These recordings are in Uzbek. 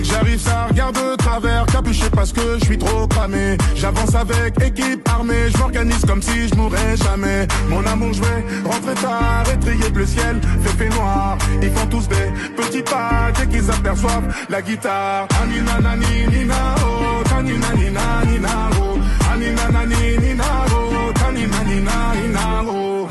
J'arrive, ça regarde de travers, capuché parce que je suis trop cramé. J'avance avec équipe armée, je m'organise comme si je mourrais jamais. Mon amour, je vais rentrer tard, étrier bleu ciel, fait noir. Ils font tous des petits pas dès qu'ils aperçoivent la guitare. Anina nani nina oh, tanina nina nina oh, anina nani nina oh, tanina nina nina oh.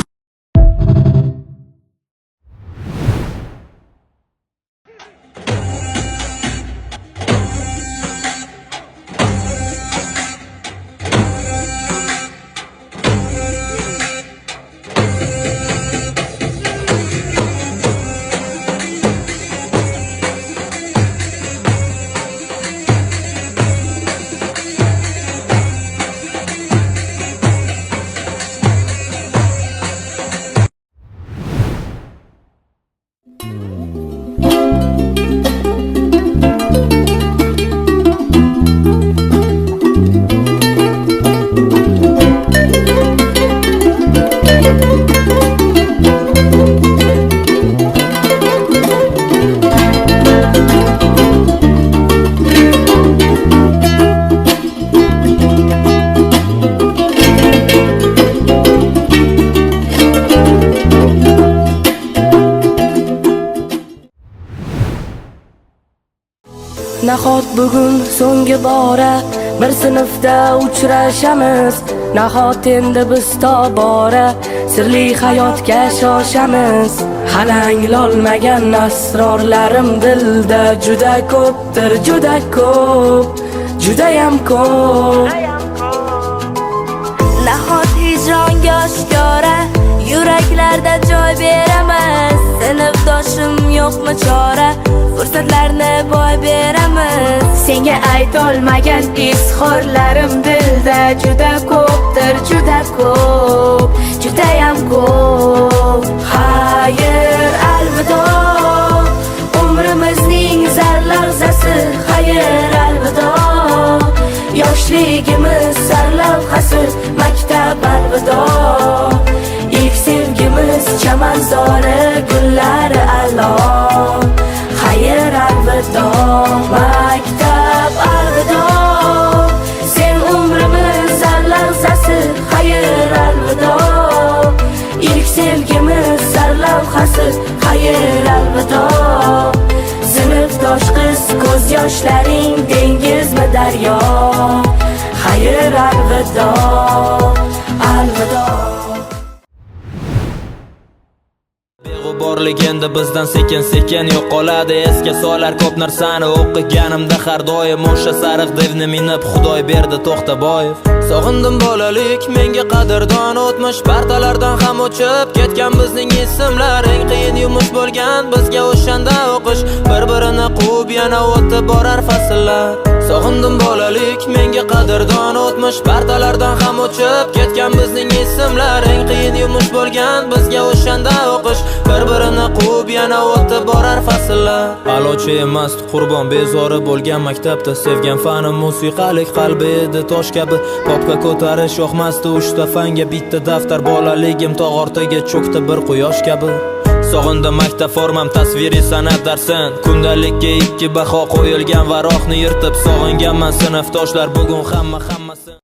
Nahot bugun so'nggi bora bir sinfda uchrashamiz. Nahot endi biz tobora sirli hayotga shoshamiz. Hali anglolmagan asrorlarim dilda juda ko'pdir, juda ko'p, judayam ko'p. Nahot hijronga oshkora yuraklarda joy beramiz. Sinfdoshim yo'qmi chora, fursatlarni boy beramiz. Senga aytolmagan izhorlarim dilda juda ko'pdir, juda ko'p, judayam ko'p. Xayr, alvido, umrimizning zar lahzasi. Xayr, alvido, yoshligimiz sarlavhasi. Maktab, alvido, ilk sevgimiz chamanzori, gullari a'lo. Xayr, alvido, maktab, alvido, sen umrimiz zar lahzasi. Xayr, alvido, ilk sevgimiz sarlavhasi. Xayr, alvido, sinfdosh qiz, ko'z yoshlaring dengizmi daryo. Xayr, alvido, alvido. Borlik endi bizdan sekin-sekin yo'qoladi. Esga solar ko'p narsani o'qiganimda har doim o'sha sariq devni minib Xudoy berdi To'xtaboyev. Sog'indim bolalik, menga qadrdon o'tmish partalardan ham o'chib ketgan bizning ismlar. Eng qiyin yumush bo'lgan bizga o'shanda o'qish, bir-birini quvib yana o'tib borar fasllar. Sog'indim bolalik, menga qadrdon o'tmish partalardan ham o'chib ketgan bizning ismlar. Eng qiyin yumush bo'lgan bizga o'shanda o'qish, bir-birini quvib yana o'tib borar fasllar. Alochi emas qurbon bezori bo'lgan maktabda sevgan fanim musiqalik qalbi edi tosh kabi. Popga ko'tarish yoqmasdi uchta fanga, bitta daftar bolaligim tog' ortiga cho'kdi bir quyosh kabi. Sog'indim maktab formam, tasviriy san'at darsin. Kundalikka ikki baho qo'yilgan varoqni yirtib sog'inganman sinfdoshlar bugun hamma